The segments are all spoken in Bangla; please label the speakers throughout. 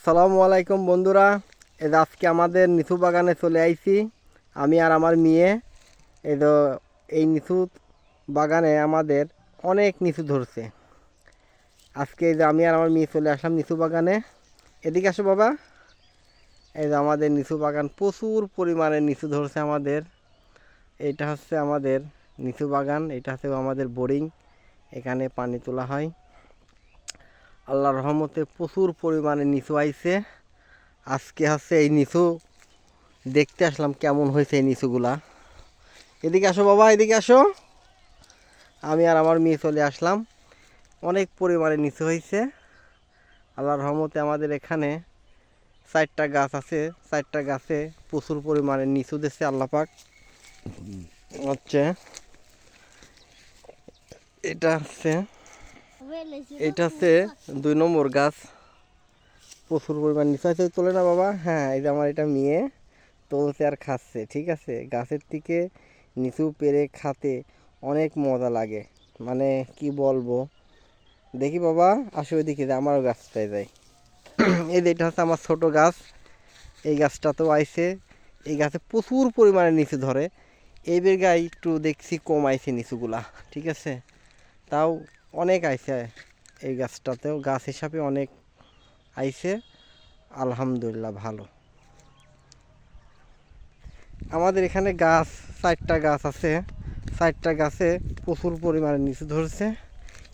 Speaker 1: আসসালামু আলাইকুম বন্ধুরা। এই যে আজকে আমাদের লিচু বাগানে চলে আইছি আমি আর আমার মেয়ে। এই তো এই লিচু বাগানে আমাদের অনেক লিচু ধরছে। আজকে এই যে আমি আর আমার মেয়ে চলে আসলাম লিচু বাগানে। এদিকে আসো বাবা। এই যে আমাদের লিচু বাগান প্রচুর পরিমাণে লিচু ধরছে আমাদের। এইটা হচ্ছে আমাদের লিচু বাগান, এটা হচ্ছে আমাদের বোরিং, এখানে পানি তোলা হয়। আল্লাহর রহমতে প্রচুর পরিমাণে লিচু আইছে। আজকে হচ্ছে এই লিচু দেখতে আসলাম কেমন হয়েছে এই লিচুগুলা। এদিকে আসো বাবা, এদিকে আসো। আমি আর আমার মেয়ে চলে আসলাম। অনেক পরিমাণে লিচু হয়েছে আল্লাহর রহমতে। আমাদের এখানে 4টা গাছ আছে, 4টা গাছে প্রচুর পরিমাণে লিচু দিচ্ছে আল্লাহ পাক। হচ্ছে এটা হচ্ছে 2 নম্বর গাছ। প্রচুর পরিমাণ লিচু আছে। তোলে না বাবা? হ্যাঁ, এই যে আমার এটা মেয়ে তুলছে আর খাচ্ছে। ঠিক আছে, গাছের থেকে লিচু পেড়ে খাতে অনেক মজা লাগে, মানে কি বলবো। দেখি বাবা, আসো ওইদিকে, যে আমারও গাছটায় যাই। এই যে এটা হচ্ছে আমার ছোট গাছ, এই গাছটাতেও আইছে। এই গাছে প্রচুর পরিমাণে লিচু ধরে। এই বেগায় একটু দেখছি কম আইছে লিচুগুলা, ঠিক আছে, তাও অনেক আইছে। এই গাছটাতেও গাছ হিসাবে অনেক আইছে, আলহামদুলিল্লাহ ভালো। আমাদের এখানে গাছ 4টা গাছ আছে, 4টা গাছে প্রচুর পরিমাণে লিচু ধরছে।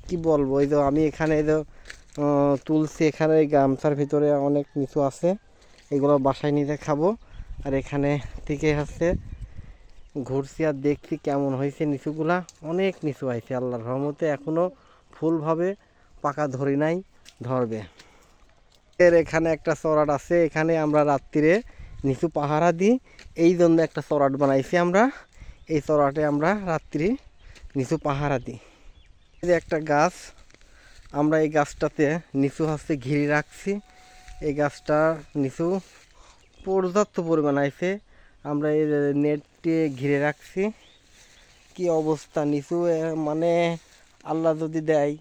Speaker 1: কি বলবো, এই যে আমি এখানে এই যে তুলছি, এখানে এই গামছার ভিতরে অনেক লিচু আছে, এগুলো বাসায় নিতে খাবো। আর এখানে থেকে হচ্ছে ঘুরছি আর দেখছি কেমন হয়েছে লিচুগুলা। অনেক লিচু আইছে আল্লাহর রহমতে, এখনও ফুলভাবে পাকা ধরি নাই, ধরবে। এর এখানে একটা চড়াট আছে, এখানে আমরা রাত্রিরে লিচু পাহারা দিই, এই জন্য একটা চড়াট বানাইছি আমরা। এই চড়াটে আমরা রাত্রি লিচু পাহারা দিই। এই যে একটা গাছ, আমরা এই গাছটাতে লিচু হচ্ছে ঘিরে রাখছি। এই গাছটা লিচু পর্যাপ্ত পরিমাণ আইছে, আমরা এই নেট দিয়ে ঘিরে রাখছি। কি অবস্থা লিচু, মানে আল্লাহ যদি দেয়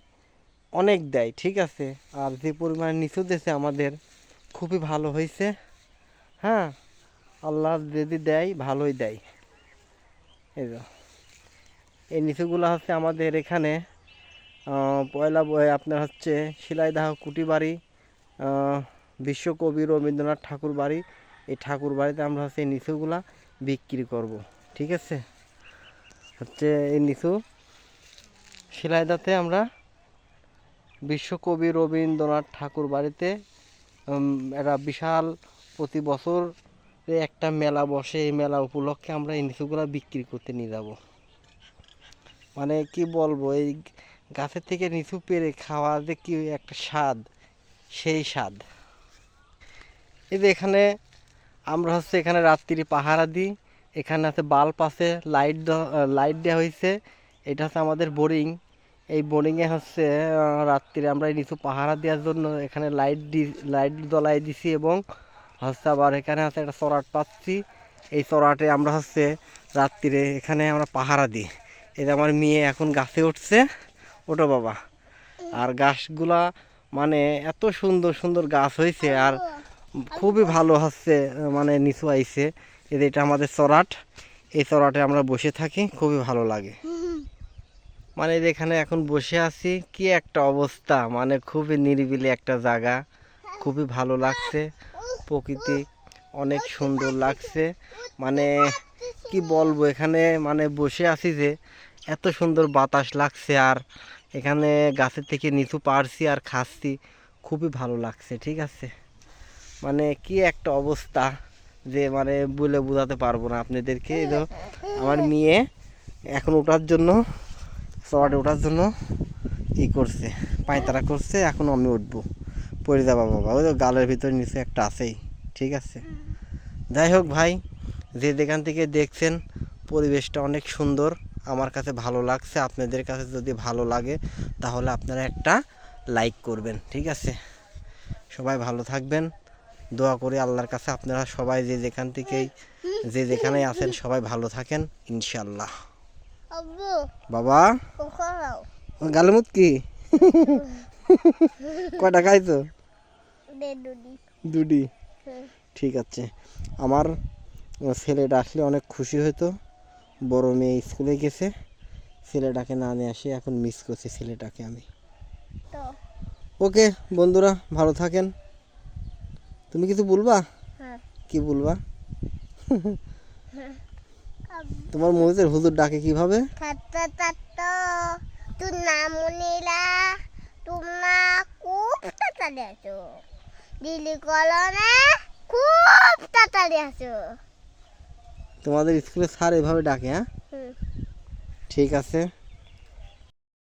Speaker 1: অনেক দেয়, ঠিক আছে। আর যে পরিমাণ লিচু দিয়েছে আমাদের খুবই ভালো হয়েছে। হ্যাঁ, আল্লাহ যদি দেয় ভালোই দেয়। এই লিচুগুলো হচ্ছে আমাদের এখানে পয়লা আপনার হচ্ছে শিলাইদাহ কুটিবাড়ি, বিশ্বকবি রবীন্দ্রনাথ ঠাকুর বাড়ি। এই ঠাকুর বাড়িতে আমরা হচ্ছে এই লিচুগুলা বিক্রি করব, ঠিক আছে। হচ্ছে এই লিচু শিলাইদাতে আমরা বিশ্বকবি রবীন্দ্রনাথ ঠাকুর বাড়িতে একটা বিশাল প্রতি বছর একটা মেলা বসে, এই মেলা উপলক্ষে আমরা এই লিচুগুলা বিক্রি করতে নিয়ে যাব। মানে কি বলবো, এই গাছের থেকে লিচু পেড়ে খাওয়া যে কি একটা স্বাদ, সেই স্বাদ। এই যে এখানে আমরা হচ্ছে এখানে রাত্রি পাহারা দিই। এখানে আছে বাল্ব আছে, লাইট দেওয়া হয়েছে। এটা হচ্ছে আমাদের বোরিং। এই বোরিংয়ে হচ্ছে রাত্রিরে আমরা লিচু পাহারা দেওয়ার জন্য এখানে লাইট জ্বলাই দিছি, এবং হচ্ছে আবার এখানে আছে একটা চড়াট পাচ্ছি। এই চড়াটে আমরা হচ্ছে রাত্রিরে এখানে আমরা পাহারা দিই। এই যে আমার মেয়ে এখন গাছে উঠছে, ওঠো বাবা। আর গাছগুলা মানে এত সুন্দর সুন্দর গাছ হয়েছে, আর খুবই ভালো হচ্ছে, মানে নিচু আইছে। এটা আমাদের চড়াট, এই চড়াটে আমরা বসে থাকি, খুবই ভালো লাগে। মানে এখানে এখন বসে আছি, কি একটা অবস্থা, মানে খুবই নিরিবিলি একটা জায়গা, খুবই ভালো লাগছে। প্রকৃতি অনেক সুন্দর লাগছে, মানে কি বলবো, এখানে মানে বসে আছি যে এত সুন্দর বাতাস লাগছে, আর এখানে গাছের থেকে নিচু পারছি আর খাচ্ছি, খুবই ভালো লাগছে, ঠিক আছে। মানে কি একটা অবস্থা, যে মানে বলে বোঝাতে পারবো না আপনাদেরকে। এই তো আমার মেয়ে এখন ওঠার জন্য, চড়াটে ওঠার জন্য ই করছে, পায়তারা করছে। এখন আমি উঠবো, পড়ে যাবা বাবা, ওই তো গালের ভিতরে নিচে একটা আছেই, ঠিক আছে। যাই হোক ভাই, যে যেখান থেকে দেখছেন পরিবেশটা অনেক সুন্দর, আমার কাছে ভালো লাগছে। আপনাদের কাছে যদি ভালো লাগে তাহলে আপনারা একটা লাইক করবেন, ঠিক আছে। সবাই ভালো থাকবেন, দোয়া করি আল্লাহর কাছে আপনারা সবাই যে যেখান থেকেই যে যেখানেই আছেন সবাই ভালো থাকেন ইনশাল্লাহ। বাবা গালমুত কি কয়টা খাইছো? দুটি, ঠিক আছে। আমার ছেলেটা আসলে অনেক খুশি হতো, বড় মেয়ে স্কুলে গেছে, ছেলেটাকে না নিয়ে আসি, এখন মিস করছি ছেলেটাকে আমি। ওকে বন্ধুরা, ভালো থাকেন। তুমি কিছু বলবা? কি বলবা? তোমার মহিষের হুজুর ডাকে কিভাবে? তোমাদের স্কুলে স্যার এভাবে ডাকে? হ্যাঁ, ঠিক আছে।